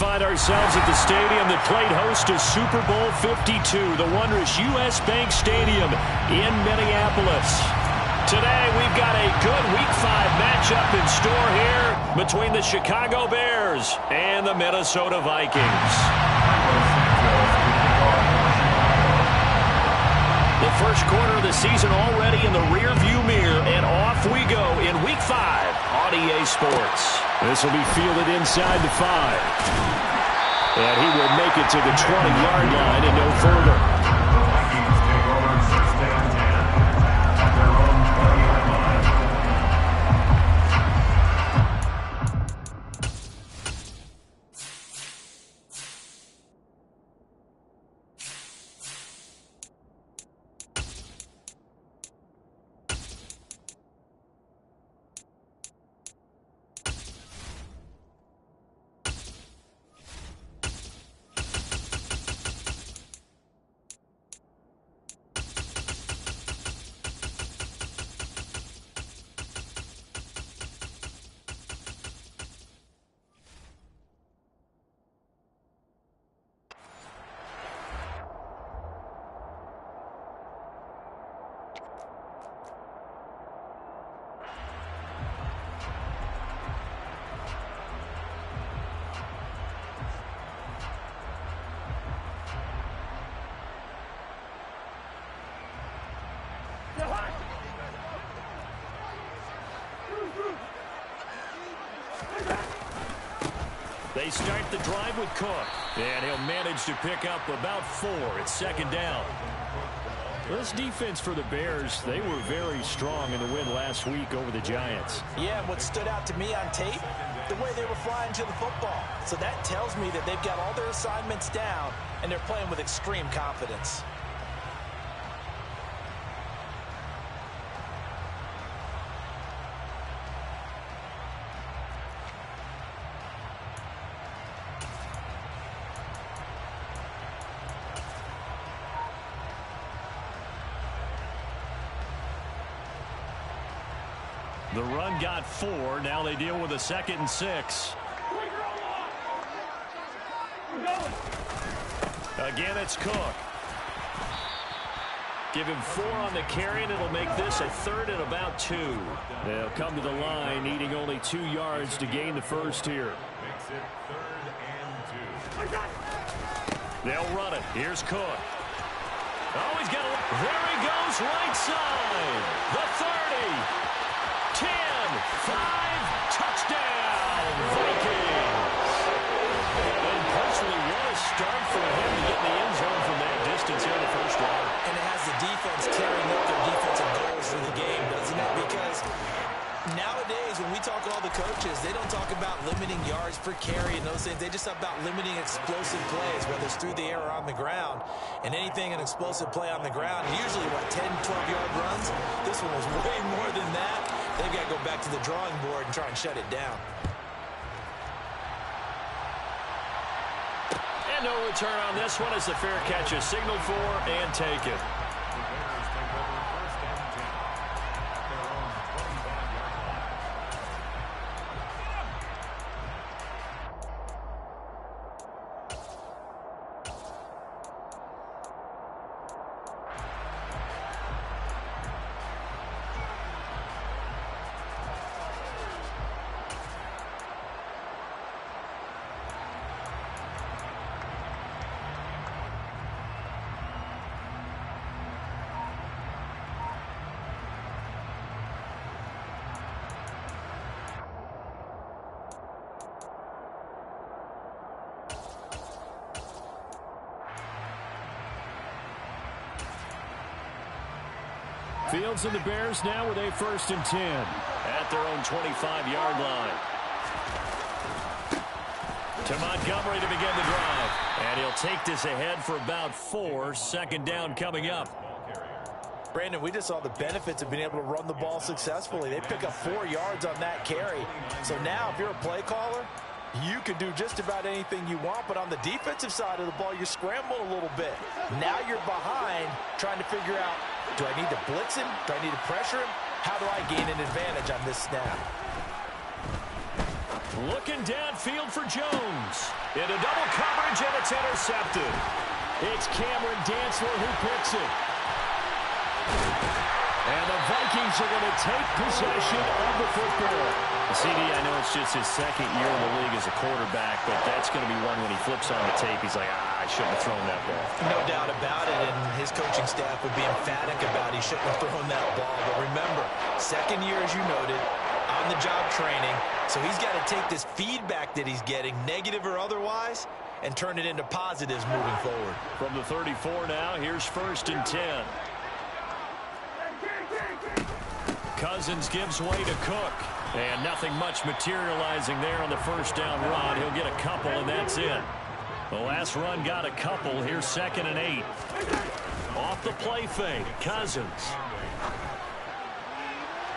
find ourselves at the stadium that played host to Super Bowl 52, the wondrous U.S. Bank Stadium in Minneapolis. Today, we've got a good Week 5 matchup in store here between the Chicago Bears and the Minnesota Vikings. The first quarter of the season already in the rearview mirror, and off we go in Week 5 on EA Sports. This will be fielded inside the 5. And he will make it to the 20-yard line and no further. Vikings take over 6th and 10 at their own 20-yard line. They start the drive with Cook, and he'll manage to pick up about 4. It's 2nd down. This defense for the Bears, they were very strong in the win last week over the Giants. Yeah, and what stood out to me on tape, the way they were flying to the football. So that tells me that they've got all their assignments down, and they're playing with extreme confidence. The run got 4. Now they deal with a 2nd and 6. Again, it's Cook. Give him 4 on the carry, and it'll make this a 3rd and about 2. They'll come to the line, needing only 2 yards to gain the first here. Makes it 3rd and 2. They'll run it. Here's Cook. Oh, he's got a... There he goes, right side. The 30. 10, 5, touchdown, Vikings. And personally, what a start for him to get in the end zone from that distance here in the first drive. And it has the defense carrying up their defensive goals for the game, doesn't it? Because nowadays, when we talk to all the coaches, they don't talk about limiting yards per carry and those things. They just talk about limiting explosive plays, whether it's through the air or on the ground. And anything an explosive play on the ground, usually, 10, 12-yard runs? This one was way more than that. They've got to go back to the drawing board and try and shut it down. And no return on this one as the fair catch is signaled for and taken. Fields and the Bears now with a 1st and 10 at their own 25-yard line. To Montgomery to begin the drive. And he'll take this ahead for about 4. 2nd down coming up. Brandon, we just saw the benefits of being able to run the ball successfully. They pick up 4 yards on that carry. So now if you're a play caller, you can do just about anything you want, but on the defensive side of the ball, you scramble a little bit. Now you're behind trying to figure out, do I need to blitz him? Do I need to pressure him? How do I gain an advantage on this snap? Looking downfield for Jones. Into double coverage, and it's intercepted. It's Cameron Dantzler who picks it. And the Vikings are going to take possession of the football. CD, I know it's just his second year in the league as a quarterback, but that's going to be one when he flips on the tape, he's like, I shouldn't have thrown that ball. No doubt about it, and his coaching staff would be emphatic about he shouldn't have thrown that ball. But remember, second year, as you noted, on-the-job training, so he's got to take this feedback that he's getting, negative or otherwise, and turn it into positives moving forward. From the 34 now, here's 1st and 10. Cousins gives way to Cook. And nothing much materializing there on the first down run. He'll get a couple, and that's it. The last run got a couple. Here's 2nd and 8. Off the play fake, Cousins.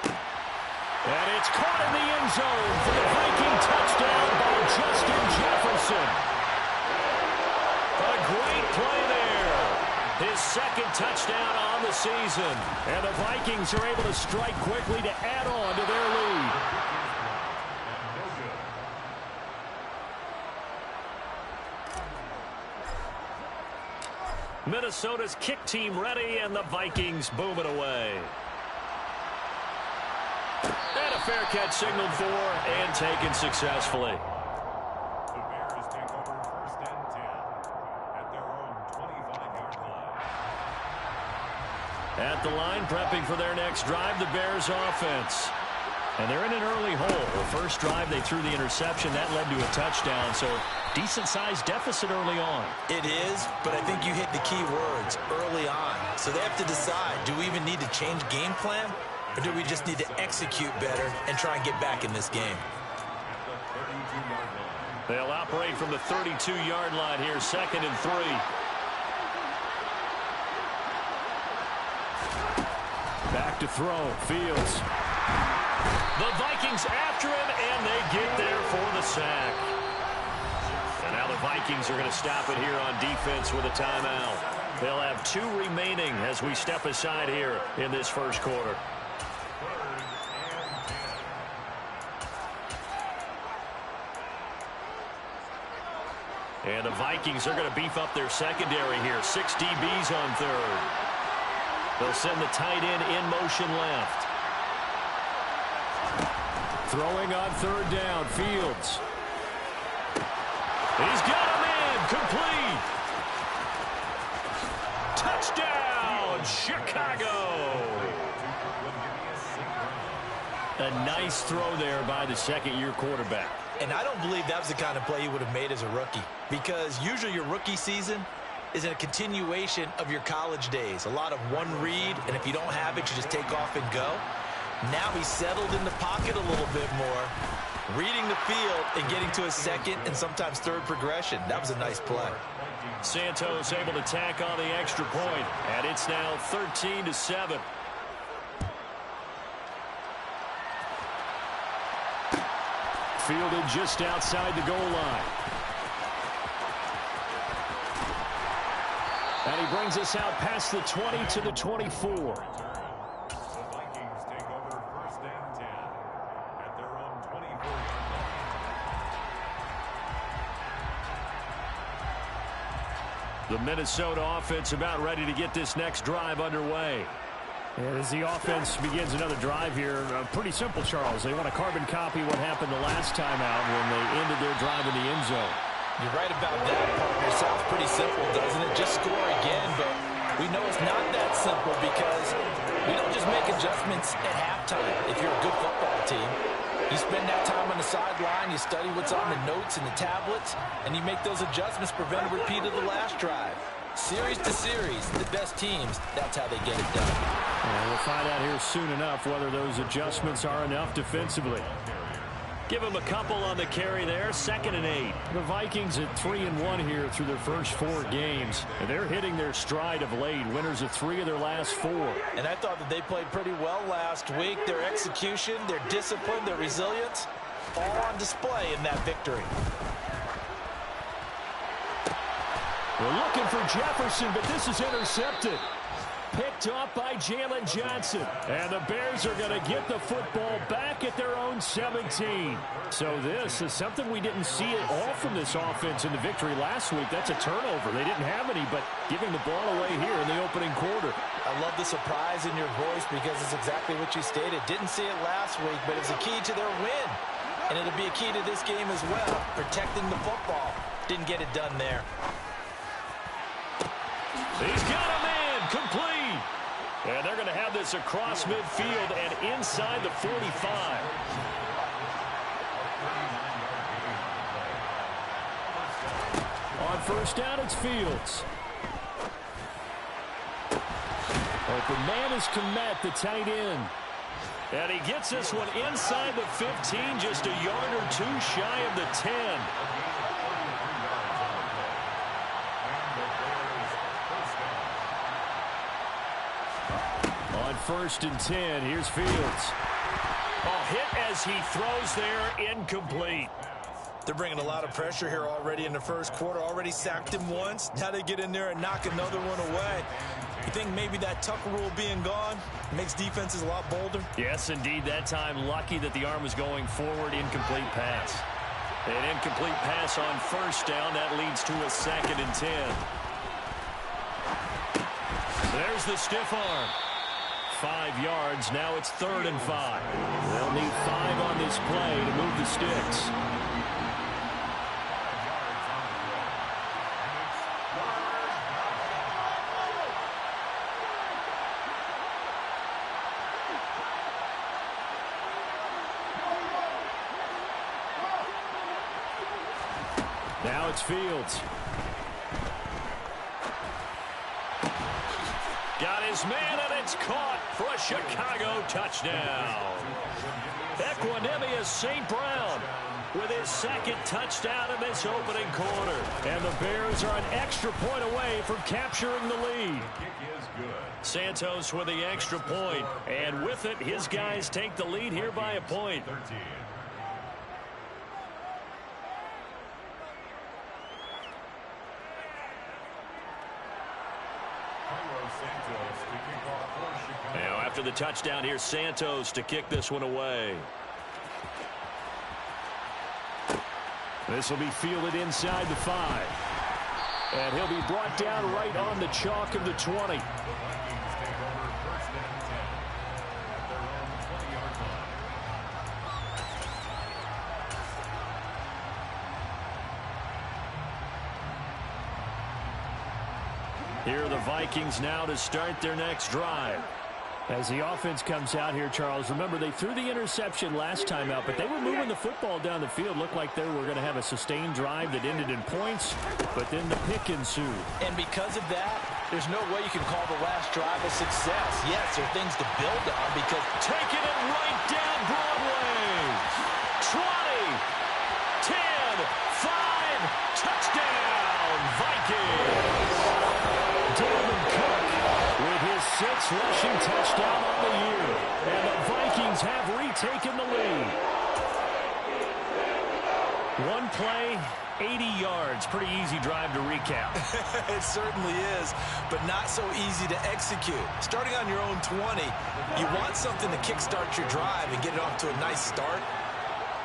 And it's caught in the end zone for the Viking touchdown by Justin Jefferson. A great play there. His 2nd touchdown on the season. And the Vikings are able to strike quickly to add on to their lead. Minnesota's kick team ready, and the Vikings boom it away. And a fair catch signaled for and taken successfully. The Bears take over 1st and 10 at their own 25-yard line. At the line, prepping for their next drive, the Bears offense. And they're in an early hole. The first drive, they threw the interception. That led to a touchdown, so decent-sized deficit early on. It is, but I think you hit the key words, early on. So they have to decide, do we even need to change game plan, or do we just need to execute better and try and get back in this game? They'll operate from the 32-yard line here, 2nd and 3. Back to throw, Fields. The Vikings after him, and they get there for the sack. And now the Vikings are going to stop it here on defense with a timeout. They'll have 2 remaining as we step aside here in this first quarter. And the Vikings are going to beef up their secondary here. 6 DBs on 3rd. They'll send the tight end in motion left. Throwing on 3rd down, Fields. He's got him in, complete. Touchdown, Chicago. A nice throw there by the 2nd-year quarterback. And I don't believe that was the kind of play he would have made as a rookie, because usually your rookie season is in a continuation of your college days. A lot of one read, and if you don't have it, you just take off and go. Now he's settled in the pocket a little bit more, reading the field and getting to a 2nd and sometimes 3rd progression. That was a nice play. Santos able to tack on the extra point, and it's now 13-7. Fielded just outside the goal line. And he brings us out past the 20 to the 24. The Minnesota offense about ready to get this next drive underway. And as the offense begins another drive here, pretty simple, Charles. They want to carbon copy what happened the last time out when they ended their drive in the end zone. You're right about that, partner. Sounds pretty simple, doesn't it? Just score again, but we know it's not that simple because we don't just make adjustments at halftime if you're a good football team. You spend that time on the sideline, you study what's on the notes and the tablets, and you make those adjustments, prevent a repeat of the last drive. Series to series, the best teams, that's how they get it done. And we'll find out here soon enough whether those adjustments are enough defensively. Give them a couple on the carry there, 2nd and 8. The Vikings at 3-1 here through their first 4 games. And they're hitting their stride of late, winners of 3 of their last 4. And I thought that they played pretty well last week. Their execution, their discipline, their resilience, all on display in that victory. We're looking for Jefferson, but this is intercepted. Picked off by Jalen Johnson. And the Bears are going to get the football back at their own 17. So this is something we didn't see at all from this offense in the victory last week. That's a turnover. They didn't have any, but giving the ball away here in the opening quarter. I love the surprise in your voice because it's exactly what you stated. Didn't see it last week, but it's a key to their win. And it'll be a key to this game as well, protecting the football. Didn't get it done there. He's got him in, complete. And they're going to have this across midfield and inside the 45. On first down, it's Fields. Open man is Komet, the tight end. And he gets this one inside the 15, just a yard or two shy of the 10. On first and 10, here's Fields. Oh, hit as he throws there, incomplete. They're bringing a lot of pressure here already in the first quarter. Already sacked him once. Now they get in there and knock another one away. You think maybe that Tucker rule being gone makes defenses a lot bolder? Yes, indeed. That time, lucky that the arm was going forward. Incomplete pass. An incomplete pass on first down. That leads to a 2nd and 10. There's the stiff arm. 5 yards. Now it's 3rd and 5. They'll need 5 on this play to move the sticks. Now it's Fields. Got his man, and it's caught for a Chicago touchdown. Equanimous St. Brown with his 2nd touchdown in this opening quarter. And the Bears are an extra point away from capturing the lead. Santos with the extra point. And with it, his guys take the lead here by a point. Now, after the touchdown, here's Santos to kick this one away. This will be fielded inside the 5. And he'll be brought down right on the chalk of the 20. Here are the Vikings now to start their next drive. As the offense comes out here, Charles, remember they threw the interception last time out, but they were moving the football down the field. Looked like they were going to have a sustained drive that ended in points, but then the pick ensued. And because of that, there's no way you can call the last drive a success. Yes, there are things to build on because taking it right down Broadway. 20, 10, 5, touchdown, Vikings. Dalvin Cook with his 6th rushing touchdown on the year. And the Vikings have retaken the lead. One play, 80 yards. Pretty easy drive to recap. It certainly is, but not so easy to execute. Starting on your own 20, you want something to kickstart your drive and get it off to a nice start.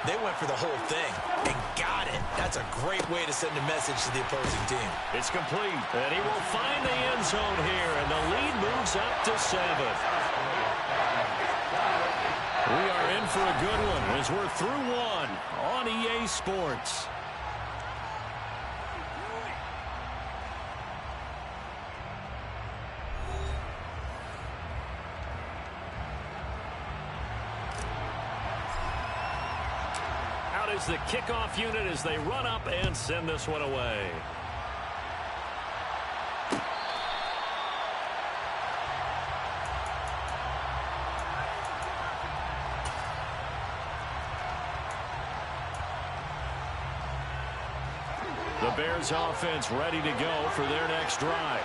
They went for the whole thing and got it. That's a great way to send a message to the opposing team. It's complete, and he will find the end zone here, and the lead moves up to 7. We are in for a good one as we're through one on EA Sports. Is the kickoff unit as they run up and send this one away. The Bears offense ready to go for their next drive.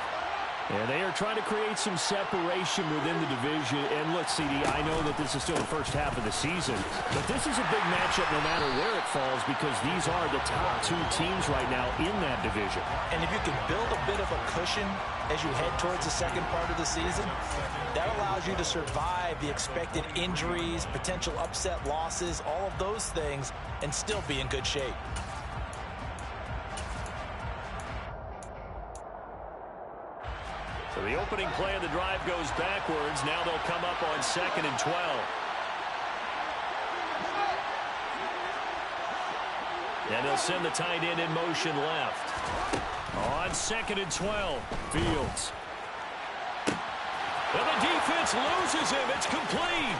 And they are trying to create some separation within the division. And look, CD, I know that this is still the first half of the season, but this is a big matchup no matter where it falls because these are the top two teams right now in that division. And if you can build a bit of a cushion as you head towards the second part of the season, that allows you to survive the expected injuries, potential upset losses, all of those things, and still be in good shape. So the opening play of the drive goes backwards. Now they'll come up on 2nd and 12. And they'll send the tight end in motion left. On 2nd and 12, Fields. And the defense loses him. It's complete.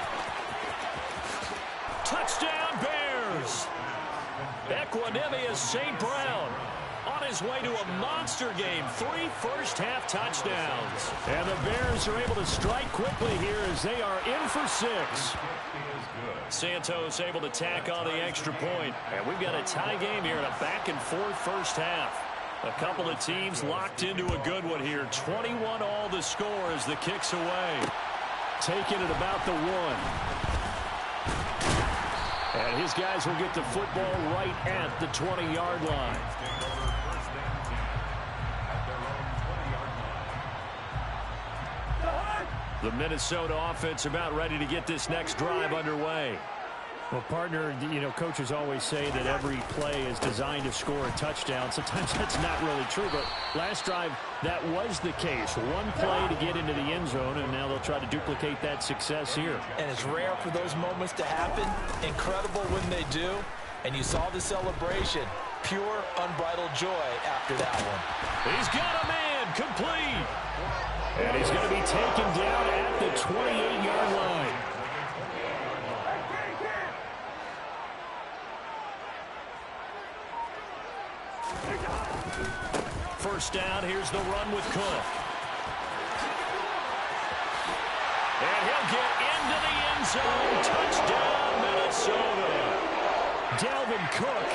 Touchdown, Bears. Equanimous St. Brown on his way to a monster game. 3 first-half touchdowns. And the Bears are able to strike quickly here as they are in for 6. Santos able to tack on the extra point. And we've got a tie game here in a back-and-forth first half. A couple of teams locked into a good one here. 21 all the score as the kick's away. Taking it about the 1. And his guys will get the football right at the 20-yard line. The Minnesota offense about ready to get this next drive underway. Well, partner, you know, coaches always say that every play is designed to score a touchdown. Sometimes that's not really true, but last drive, that was the case. One play to get into the end zone, and now they'll try to duplicate that success here. And it's rare for those moments to happen. Incredible when they do. And you saw the celebration. Pure, unbridled joy after that one. He's got a man complete. And he's going to be taken down at the 28-yard line. First down, here's the run with Cook. And he'll get into the end zone. Touchdown, Minnesota. Dalvin Cook,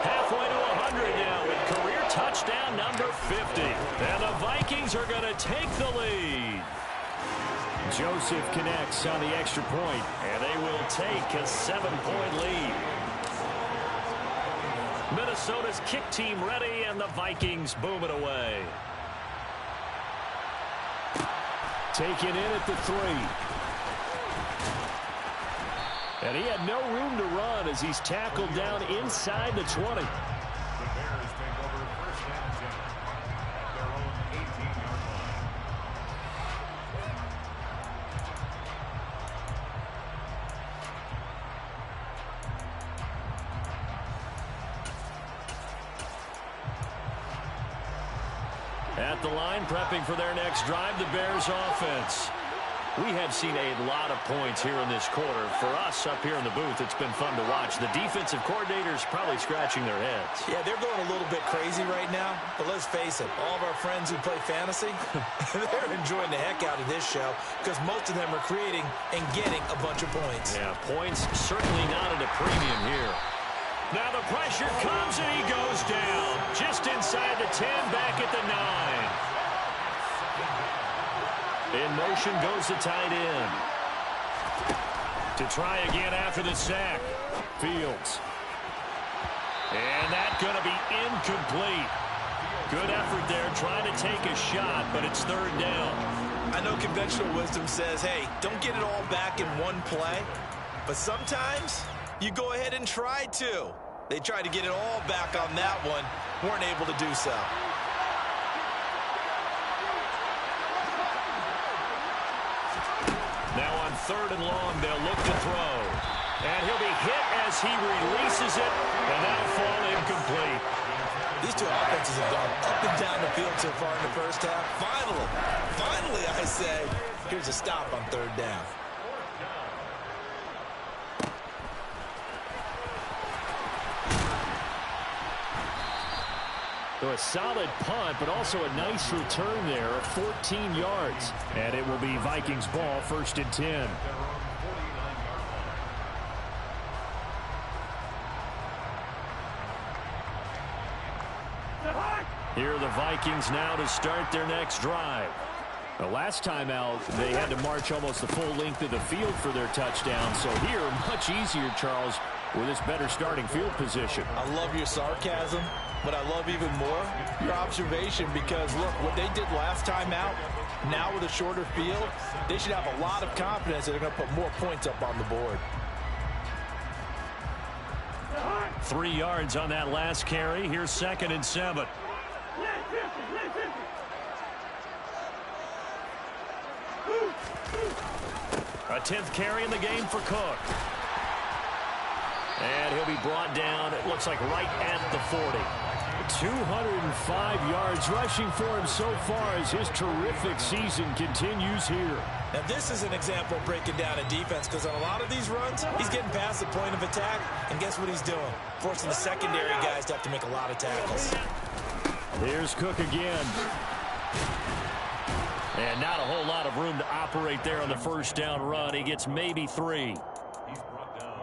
halfway to 100 now with career touchdown number 50. And the Vikings are going to take the lead. Joseph connects on the extra point, and they will take a 7-point lead. Minnesota's kick team ready, and the Vikings boom it away. Taken in at the 3. And he had no room to run as he's tackled down inside the 20. The Bears take over 1st and 10 at their own 18-yard line. At the line, prepping for their next drive, the Bears offense. We have seen a lot of points here in this quarter. For us up here in the booth, it's been fun to watch. The defensive coordinators probably scratching their heads. Yeah, they're going a little bit crazy right now. But let's face it, all of our friends who play fantasy, they're enjoying the heck out of this show because most of them are creating and getting a bunch of points. Yeah, points certainly not at a premium here. Now the pressure comes and he goes down. Just inside the 10, back at the 9. In motion goes the tight end. To try again after the sack. Fields. And that's going to be incomplete. Good effort there trying to take a shot, but it's 3rd down. I know conventional wisdom says, hey, don't get it all back in one play. But sometimes you go ahead and try to. They tried to get it all back on that one. Weren't able to do so. Now on 3rd and long, they'll look to throw. And he'll be hit as he releases it, and that'll fall incomplete. These two offenses have gone up and down the field so far in the first half. Finally, I say, here's a stop on 3rd down. So a solid punt, but also a nice return there of 14 yards. And it will be Vikings ball, 1st and 10. Here are the Vikings now to start their next drive. The last time out, they had to march almost the full length of the field for their touchdown. So here, much easier, Charles, with this better starting field position. I love your sarcasm, but I love even more your observation because, look, what they did last time out, now with a shorter field, they should have a lot of confidence that they're going to put more points up on the board. 3 yards on that last carry. Here's 2nd and 7. A 10th carry in the game for Cook. And he'll be brought down, it looks like right at the 40. 205 yards rushing for him so far as his terrific season continues here. Now, this is an example of breaking down a defense because on a lot of these runs, he's getting past the point of attack, and guess what he's doing? Forcing the secondary guys to have to make a lot of tackles. Here's Cook again. And not a whole lot of room to operate there on the first down run. He gets maybe 3.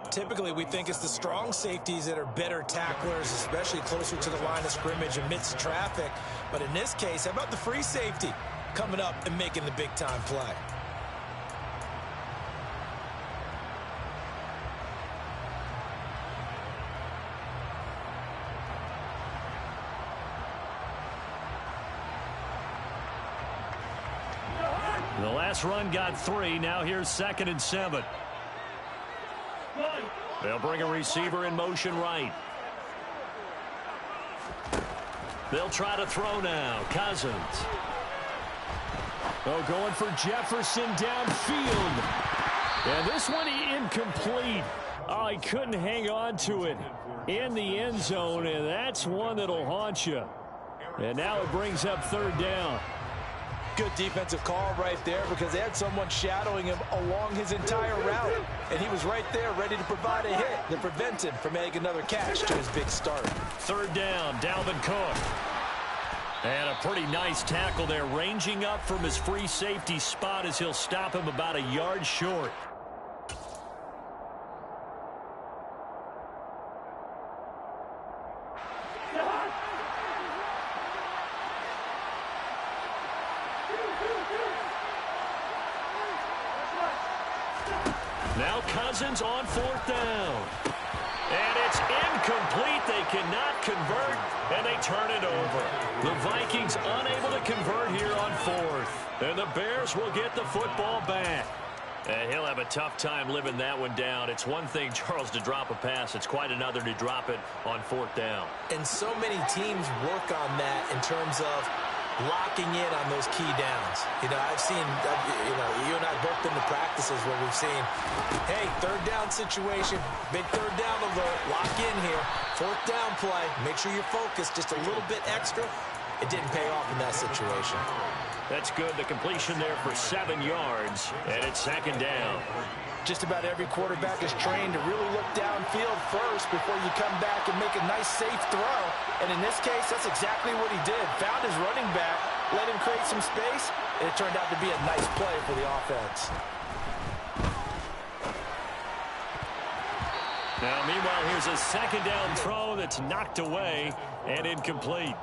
Typically, we think it's the strong safeties that are better tacklers, especially closer to the line of scrimmage amidst traffic. But in this case, how about the free safety coming up and making the big-time play? The last run got 3. Now here's 2nd and 7. They'll bring a receiver in motion right. They'll try to throw now. Cousins. Oh, going for Jefferson downfield. And this one incomplete. Oh, he couldn't hang on to it in the end zone, and that's one that'll haunt you. And now it brings up 3rd down. Good defensive call right there because they had someone shadowing him along his entire route. And he was right there ready to provide a hit to prevent him from making another catch to his big start. 3rd down, Dalvin Cook. And a pretty nice tackle there, ranging up from his free safety spot as he'll stop him about a yard short. Now Cousins on 4th down. And it's incomplete. They cannot convert, and they turn it over. The Vikings unable to convert here on 4th. And the Bears will get the football back. And he'll have a tough time living that one down. It's one thing, Charles, to drop a pass. It's quite another to drop it on 4th down. And so many teams work on that in terms of locking in on those key downs. You know, I've seen, you and I both been to practices where we've seen, hey, 3rd down situation, big 3rd down alert, lock in here, 4th down play, make sure you're focused just a little bit extra. It didn't pay off in that situation. That's good. The completion there for 7 yards, and it's 2nd down. Just about every quarterback is trained to really look downfield first before you come back and make a nice, safe throw. And in this case, that's exactly what he did. Found his running back, let him create some space, and it turned out to be a nice play for the offense. Now, meanwhile, here's a 2nd down throw that's knocked away and incomplete.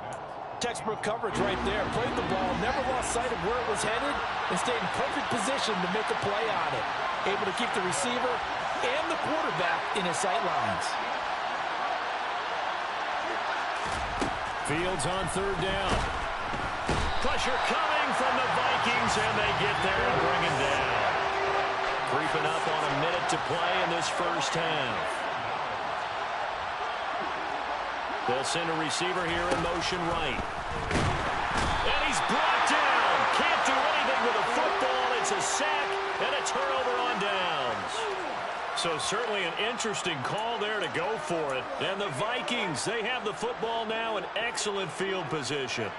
Textbook coverage right there. Played the ball, never lost sight of where it was headed, and stayed in perfect position to make a play on it. Able to keep the receiver and the quarterback in his sight lines. Fields on 3rd down. Pressure coming from the Vikings, and they get there and bring him down. Creeping up on a minute to play in this first half. They'll send a receiver here in motion right. And he's brought down. Can't do anything with a football. It's a sack and a turnover on downs. So certainly an interesting call there to go for it. And the Vikings, they have the football now in excellent field position.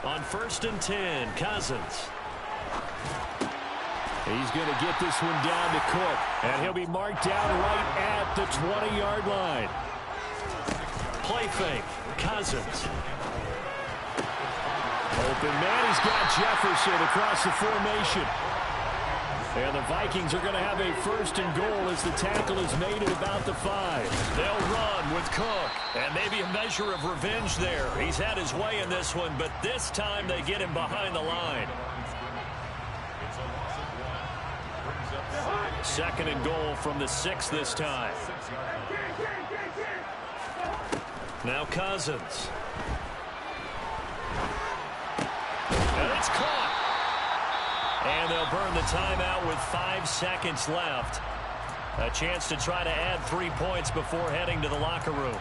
On 1st and 10, Cousins. He's going to get this one down to Cook, and he'll be marked down right at the 20-yard line. Play fake, Cousins. Open man, he's got Jefferson across the formation. And the Vikings are going to have a first and goal as the tackle is made at about the 5. They'll run with Cook. And maybe a measure of revenge there. He's had his way in this one, but this time they get him behind the line. Second and goal from the 6 this time. Now Cousins. And it's caught. And they'll burn the timeout with 5 seconds left. A chance to try to add 3 points before heading to the locker room.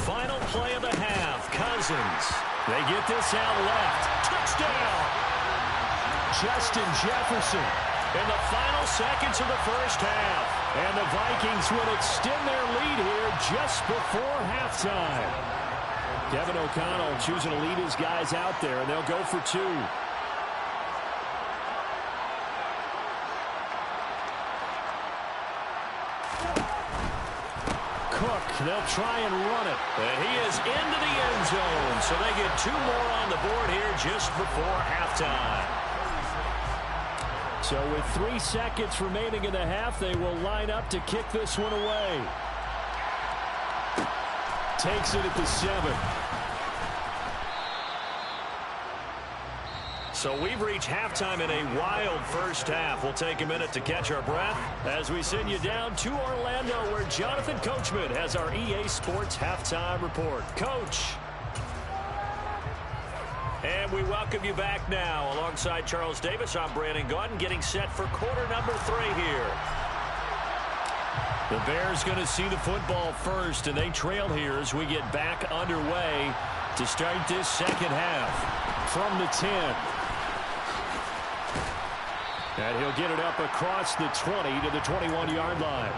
Final play of the half. Cousins. They get this out left. Touchdown. Justin Jefferson in the final seconds of the first half. And the Vikings will extend their lead here just before halftime. Kevin O'Connell choosing to lead his guys out there, and they'll go for 2. Cook, they'll try and run it. And he is into the end zone. So they get 2 more on the board here just before halftime. So with 3 seconds remaining in the half, they will line up to kick this one away. Takes it at the 7. So we've reached halftime in a wild first half. We'll take a minute to catch our breath as we send you down to Orlando, where Jonathan Coachman has our EA Sports Halftime Report. Coach. And we welcome you back now. Alongside Charles Davis, I'm Brandon Gaudin, getting set for quarter number 3 here. The Bears going to see the football first, and they trail here as we get back underway to start this second half. From the 10. And he'll get it up across the 20 to the 21-yard line.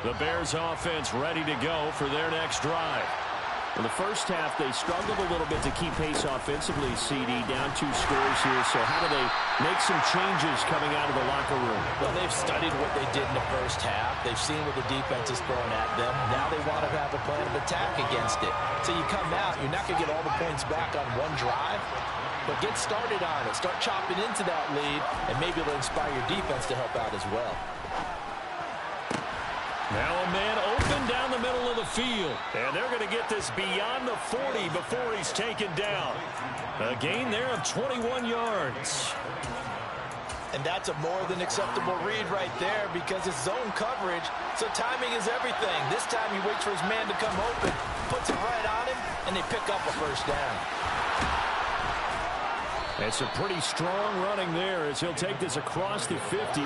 The Bears offense ready to go for their next drive. In the first half, they struggled a little bit to keep pace offensively, CD, down 2 scores here. So how do they make some changes coming out of the locker room? Well, they've studied what they did in the first half. They've seen what the defense is throwing at them. Now they want to have a plan of attack against it. So you come out, you're not going to get all the points back on one drive, but get started on it. Start chopping into that lead, and maybe it'll inspire your defense to help out as well. Now a man open down the middle of the field. And they're going to get this beyond the 40 before he's taken down. A gain there of 21 yards. And that's a more than acceptable read right there because it's zone coverage, so timing is everything. This time he waits for his man to come open, puts it right on him, and they pick up a first down. It's a pretty strong running there as he'll take this across the 50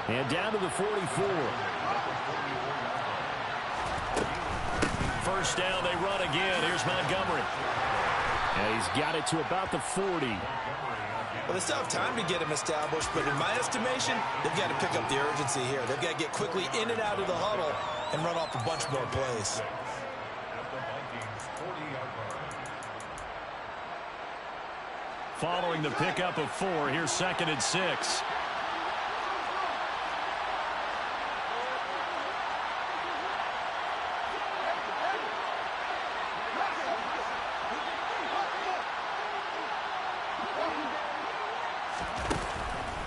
and down to the 44. First down, they run again. Here's Montgomery. And he's got it to about the 40. Well, they still have time to get him established, but in my estimation, they've got to pick up the urgency here. They've got to get quickly in and out of the huddle and run off a bunch more plays. Following the pickup of 4, here's 2nd and 6.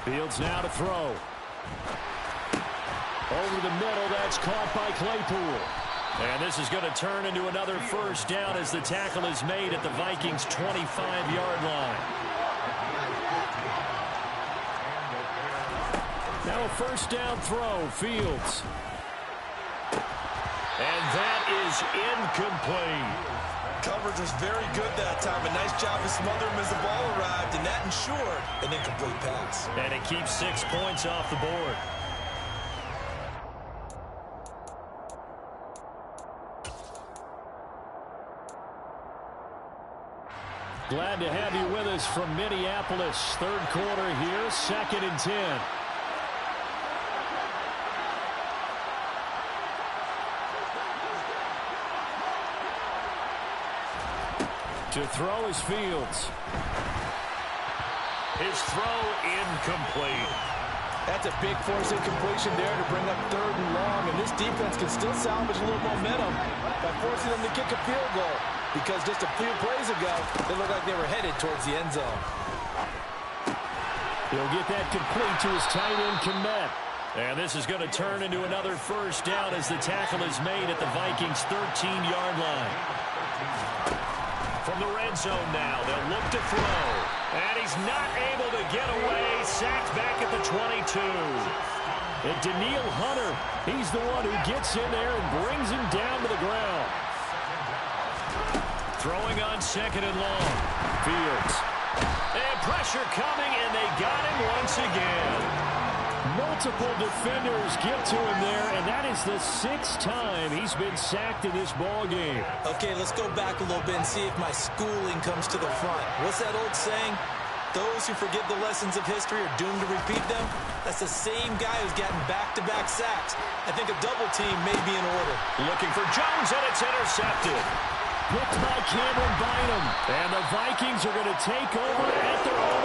Fields now to throw. Over the middle, that's caught by Claypool. And this is going to turn into another first down as the tackle is made at the Vikings' 25-yard line. Now a first down throw, Fields. And that is incomplete. Coverage was very good that time. A nice job to smother him as the ball arrived, and that ensured an incomplete pass. And it keeps 6 points off the board. Glad to have you with us from Minneapolis. Third quarter here, 2nd and 10. To throw is Fields. His throw incomplete. That's a big force incompletion there to bring up 3rd and long, and this defense can still salvage a little momentum by forcing them to kick a field goal, because just a few plays ago, they looked like they were headed towards the end zone. He'll get that complete to his tight end, Komet. And this is going to turn into another first down as the tackle is made at the Vikings' 13-yard line. From the red zone now, they'll look to throw. And he's not able to get away. Sacked back at the 22. And Daniil Hunter, he's the one who gets in there and brings him down to the ground. Throwing on 2nd and long. Fields. And pressure coming, and they got him once again. Multiple defenders get to him there, and that is the 6th time he's been sacked in this ball game. Okay, let's go back a little bit and see if my schooling comes to the front. What's that old saying? Those who forget the lessons of history are doomed to repeat them. That's the same guy who's gotten back-to-back sacks. I think a double team may be in order. Looking for Jones, and it's intercepted. Picked by Cameron Bynum. And the Vikings are going to take over at their own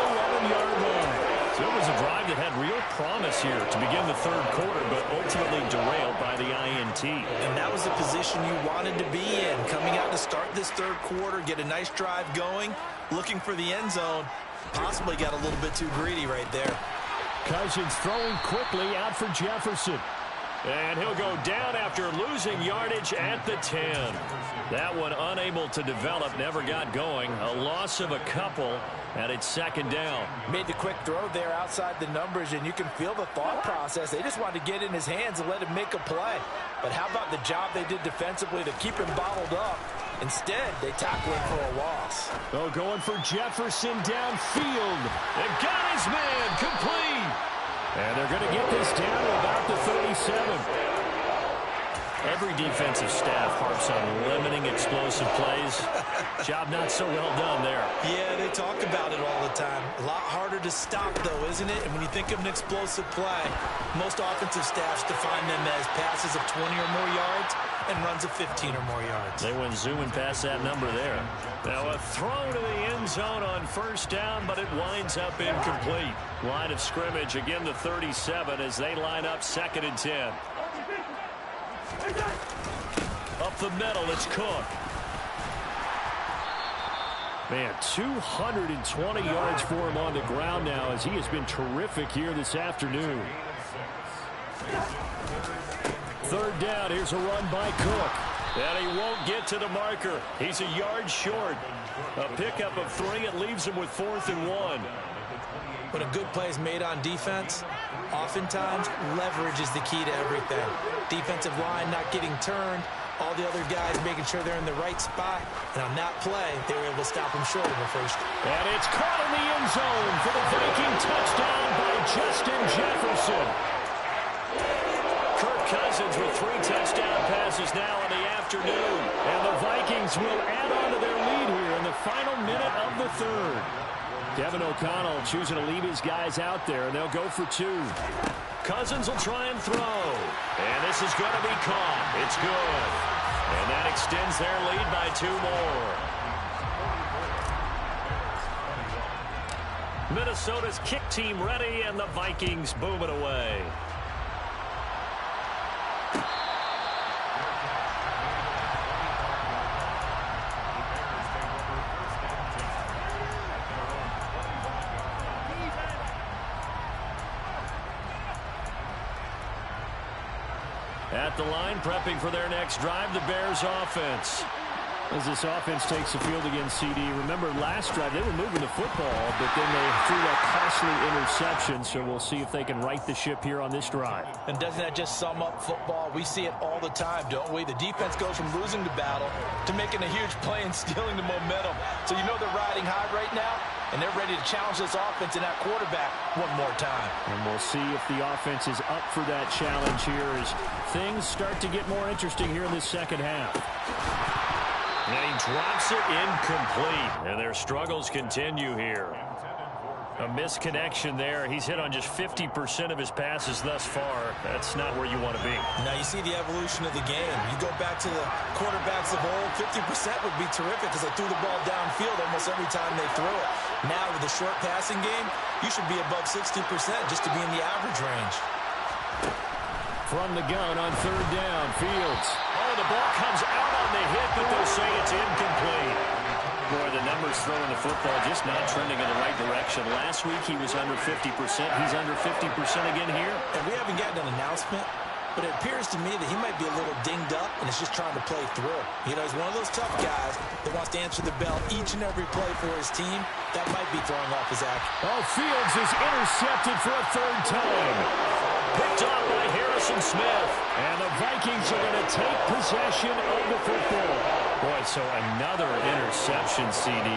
11-yard line. So it was a drive that had real promise here to begin the 3rd quarter, but ultimately derailed by the INT. And that was the position you wanted to be in. Coming out to start this 3rd quarter, get a nice drive going, looking for the end zone. Possibly got a little bit too greedy right there. Cousins throwing quickly out for Jefferson. And he'll go down after losing yardage at the 10. That one unable to develop, never got going. A loss of a couple, and it's 2nd down. Made the quick throw there outside the numbers, and you can feel the thought process. They just wanted to get in his hands and let him make a play. But how about the job they did defensively to keep him bottled up? Instead, they tackle him for a loss. Oh, going for Jefferson downfield. They got his man complete. And they're going to get this down to about the 37. Every defensive staff harps on limiting explosive plays. Job not so well done there. Yeah, they talk about it all the time. A lot harder to stop, though, isn't it? And when you think of an explosive play, most offensive staffs define them as passes of 20 or more yards and runs of 15 or more yards. They went zooming past that number there. Now a throw to the end zone on 1st down, but it winds up incomplete. Line of scrimmage, again the 37 as they line up 2nd and 10. Up the middle, it's Cook. Man, 220 yards for him on the ground now as he has been terrific here this afternoon. 3rd down, here's a run by Cook. And he won't get to the marker. He's a yard short. A pickup of 3, it leaves him with 4th and 1. When a good play is made on defense, oftentimes leverage is the key to everything. Defensive line not getting turned, all the other guys making sure they're in the right spot. And on that play, they were able to stop him short of the 1st. And it's caught in the end zone for the Viking touchdown by Justin Jefferson. Kirk Cousins with 3 touchdown passes now in the afternoon. And the Vikings will add on to their lead here in the final minute of the 3rd. Devin O'Connell choosing to leave his guys out there, and they'll go for 2. Cousins will try and throw. And this is going to be caught. It's good. And that extends their lead by 2 more. Minnesota's kick team ready, and the Vikings boom it away. At the line, prepping for their next drive, the Bears offense. As this offense takes the field against CD, remember last drive they were moving the football, but then they threw that costly interception, so we'll see if they can right the ship here on this drive. And doesn't that just sum up football? We see it all the time, don't we? The defense goes from losing the battle to making a huge play and stealing the momentum. So you know they're riding high right now, and they're ready to challenge this offense and that quarterback one more time. And we'll see if the offense is up for that challenge here as things start to get more interesting here in this 2nd half. And he drops it incomplete, and their struggles continue here. A misconnection there. He's hit on just 50% of his passes thus far. That's not where you want to be. Now you see the evolution of the game. You go back to the quarterbacks of old, 50% would be terrific because they threw the ball downfield almost every time they threw it. Now with the short passing game, you should be above 60% just to be in the average range. From the gun on third down, Fields. Oh, the ball comes out on the hit, but they'll say it's incomplete. Boy, the numbers throwing the football just not trending in the right direction. Last week he was under 50%. He's under 50% again here. And we haven't gotten an announcement, but it appears to me that he might be a little dinged up and is just trying to play through. You know, he's one of those tough guys that wants to answer the bell each and every play for his team. That might be throwing off his act. Oh, Fields is intercepted for a third time. Picked off by Harrison Smith. And the Vikings are going to take possession of the football. Boy, so another interception, CD.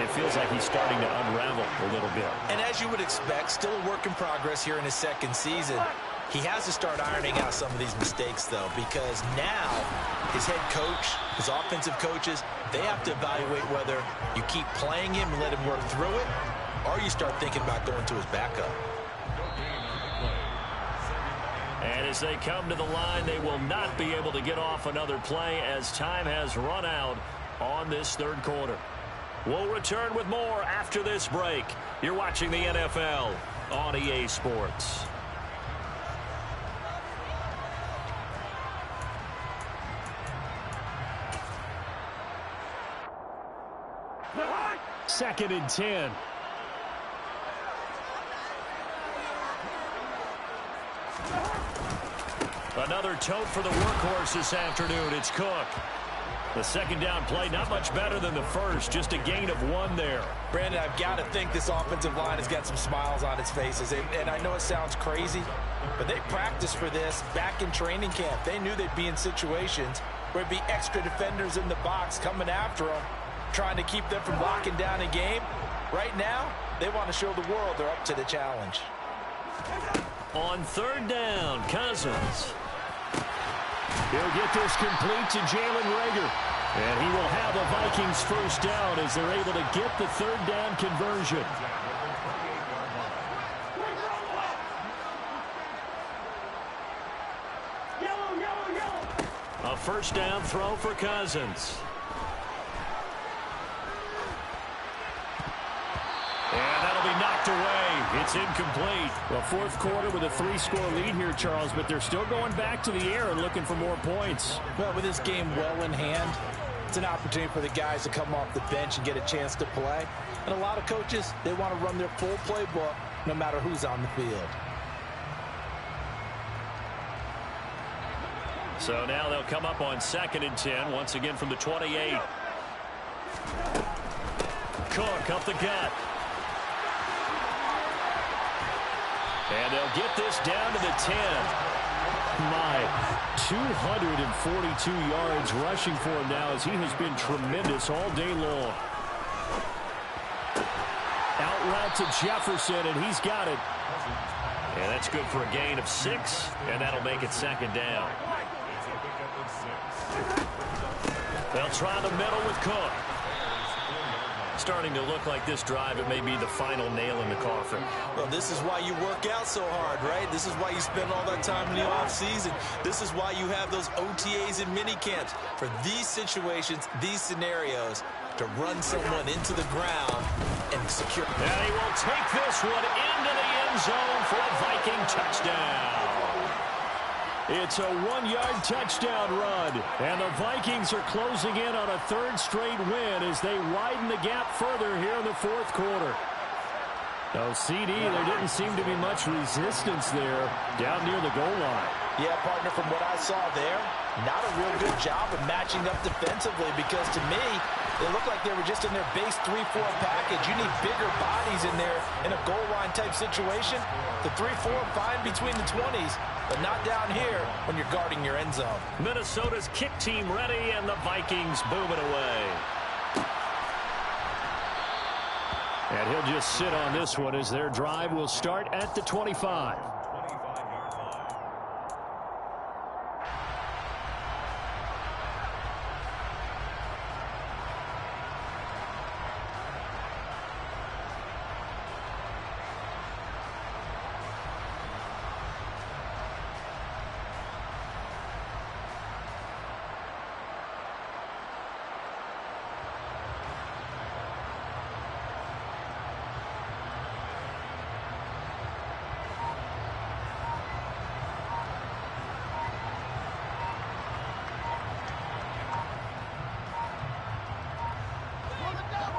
It feels like he's starting to unravel a little bit. And as you would expect, still a work in progress here in his second season. He has to start ironing out some of these mistakes, though, because now his head coach, his offensive coaches, they have to evaluate whether you keep playing him and let him work through it, or you start thinking about going to his backup. And as they come to the line, they will not be able to get off another play as time has run out on this third quarter. We'll return with more after this break. You're watching the NFL on EA Sports. Second and 10. Another tote for the workhorse this afternoon. It's Cook. The second down play, not much better than the first. Just a gain of 1 there. Brandon, I've got to think this offensive line has got some smiles on its faces. And I know it sounds crazy, but they practiced for this back in training camp. They knew they'd be in situations where it'd be extra defenders in the box coming after them, trying to keep them from locking down a game. Right now, they want to show the world they're up to the challenge. On third down, Cousins. He'll get this complete to Jalen Reagor. And he will have the Vikings first down as they're able to get the third down conversion. A first down throw for Cousins. And that'll be knocked away. It's incomplete. Well, fourth quarter with a 3-score lead here, Charles, but they're still going back to the air and looking for more points. Well, with this game well in hand, it's an opportunity for the guys to come off the bench and get a chance to play. And a lot of coaches, they want to run their full playbook no matter who's on the field. So now they'll come up on second and 10, once again from the 28. Cook up the gut. And they'll get this down to the 10. My, 242 yards rushing for him now as he has been tremendous all day long. Out route to Jefferson, and he's got it. And that's good for a gain of 6, and that'll make it second down. They'll try the middle with Cook. Starting to look like this drive, it may be the final nail in the coffin. Well, this is why you work out so hard, right? This is why you spend all that time in the offseason. This is why you have those OTAs and mini camps. For these situations, these scenarios, to run someone into the ground and secure. And he will take this one into the end zone for a Viking touchdown. It's a 1-yard touchdown run, and the Vikings are closing in on a third straight win as they widen the gap further here in the fourth quarter. Oh, CD, there didn't seem to be much resistance there down near the goal line. Yeah, partner, from what I saw there, not a real good job of matching up defensively because to me, it looked like they were just in their base 3-4 package. You need bigger bodies in there in a goal line type situation. The 3-4 fine between the 20s, but not down here when you're guarding your end zone. Minnesota's kick team ready, and the Vikings boom it away. And he'll just sit on this one as their drive will start at the 25.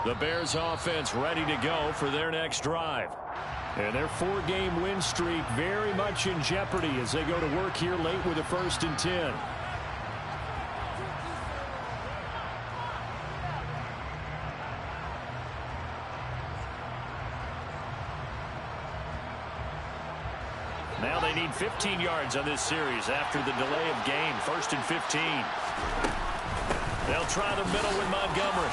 The Bears offense ready to go for their next drive. And their 4-game win streak very much in jeopardy as they go to work here late with a 1st and 10. Now they need 15 yards on this series after the delay of game. 1st and 15. They'll try the middle with Montgomery.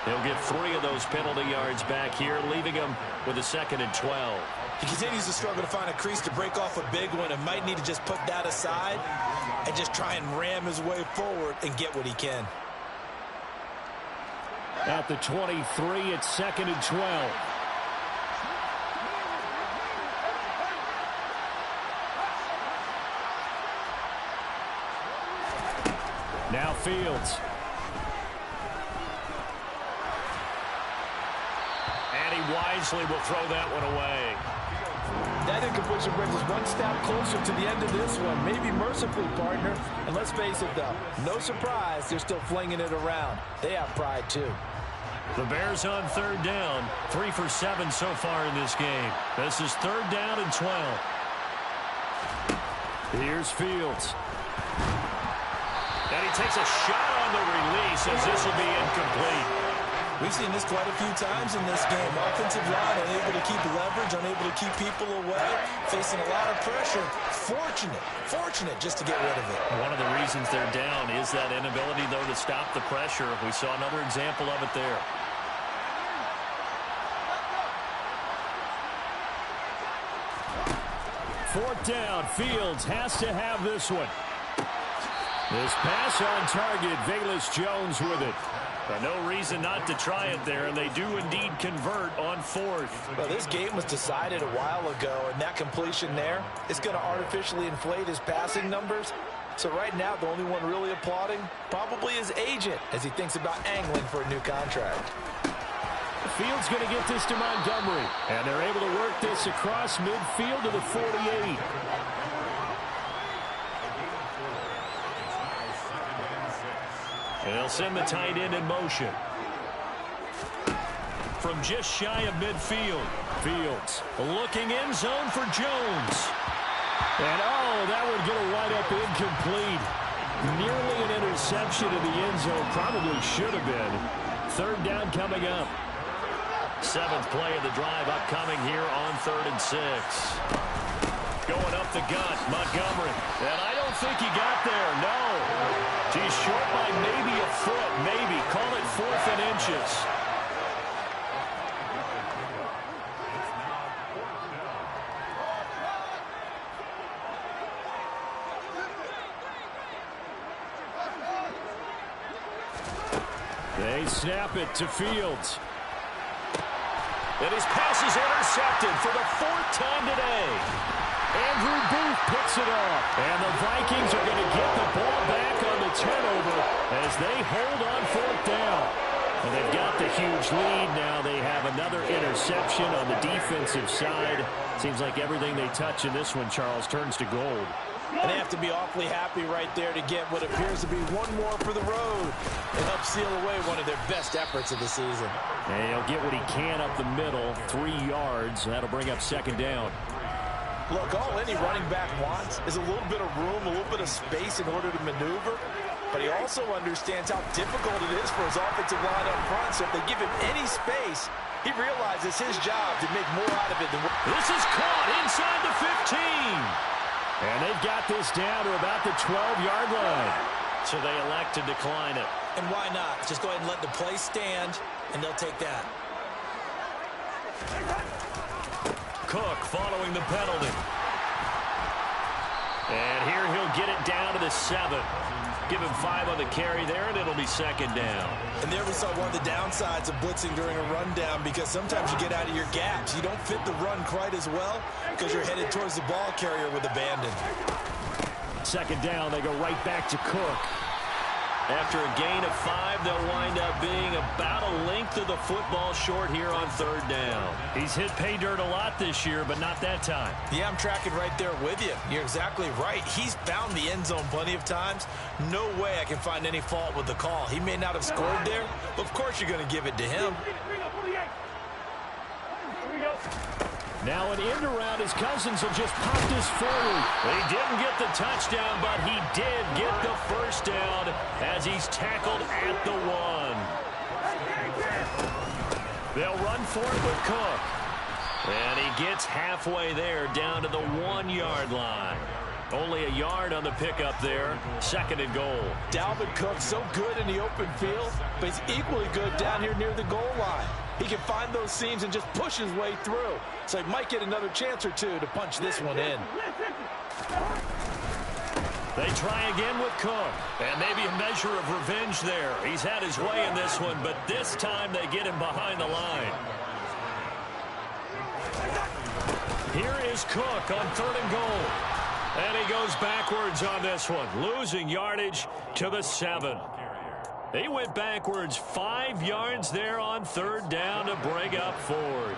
He'll get 3 of those penalty yards back here, leaving him with a 2nd and 12. He continues to struggle to find a crease to break off a big one and might need to just put that aside and just try and ram his way forward and get what he can. At the 23, it's 2nd and 12. Now Fields. And he wisely will throw that one away. That incompletion brings us one step closer to the end of this one. Maybe mercifully, partner. And let's face it, though, no surprise they're still flinging it around. They have pride, too. The Bears on 3rd down. 3 for 7 so far in this game. This is 3rd down and 12. Here's Fields. And he takes a shot on the release as this will be incomplete. We've seen this quite a few times in this game. Offensive line unable to keep leverage, unable to keep people away, facing a lot of pressure. Fortunate just to get rid of it. One of the reasons they're down is that inability, though, to stop the pressure. We saw another example of it there. Fourth down, Fields has to have this one. This pass on target, Velus Jones with it. But no reason not to try it there, and they do indeed convert on 4th. Well, this game was decided a while ago, and that completion there is going to artificially inflate his passing numbers. So right now, the only one really applauding probably his agent as he thinks about angling for a new contract. Fields going to get this to Montgomery, and they're able to work this across midfield to the 48. And they'll send the tight end in motion. From just shy of midfield. Fields looking end zone for Jones. And that would get a wind up incomplete. Nearly an interception in the end zone. Probably should have been. 3rd down coming up. 7th play of the drive upcoming here on 3rd and 6. Going up the gut, Montgomery. And I don't think he got there, no. He's short by maybe a foot, maybe. Call it 4th and inches. They snap it to Fields. And his pass is intercepted for the 4th time today. Andrew Booth picks it off. And the Vikings are going to get the ball back on the turnover as they hold on 4th down. And they've got the huge lead now. They have another interception on the defensive side. Seems like everything they touch in this one, Charles, turns to gold. And they have to be awfully happy right there to get what appears to be one more for the road and help seal away one of their best efforts of the season. And he'll get what he can up the middle, 3 yards. That'll bring up 2nd down. Look, all any running back wants is a little bit of room, a little bit of space in order to maneuver. But he also understands how difficult it is for his offensive line up front. So if they give him any space, he realizes his job to make more out of it than... This is caught inside the 15. And they've got this down to about the 12-yard line. So they elect to decline it. And why not? Just go ahead and let the play stand, and they'll take that. Cook following the penalty. And here he'll get it down to the 7. Give him 5 on the carry there, and it'll be 2nd down. And there we saw one of the downsides of blitzing during a rundown, because sometimes you get out of your gaps. You don't fit the run quite as well because you're headed towards the ball carrier with abandon. 2nd down, they go right back to Cook. After a gain of 5, they'll wind up being about a length of the football short here on 3rd down. He's hit pay dirt a lot this year, but not that time. Yeah, I'm tracking right there with you. You're exactly right. He's found the end zone plenty of times. No way I can find any fault with the call. He may not have scored there, but of course you're going to give it to him. Now an end around his Cousins will just pop this forward. He didn't get the touchdown, but he did get the first down as he's tackled at the 1. They'll run for it with Cook. And he gets halfway there down to the 1-yard line. Only a yard on the pickup there. 2nd and goal. Dalvin Cook so good in the open field, but he's equally good down here near the goal line. He can find those seams and just push his way through. So he might get another chance or two to punch this one in. They try again with Cook. And maybe a measure of revenge there. He's had his way in this one, but this time they get him behind the line. Here is Cook on 3rd and goal. And he goes backwards on this one, losing yardage to the 7. He went backwards 5 yards there on 3rd down to bring up 4th.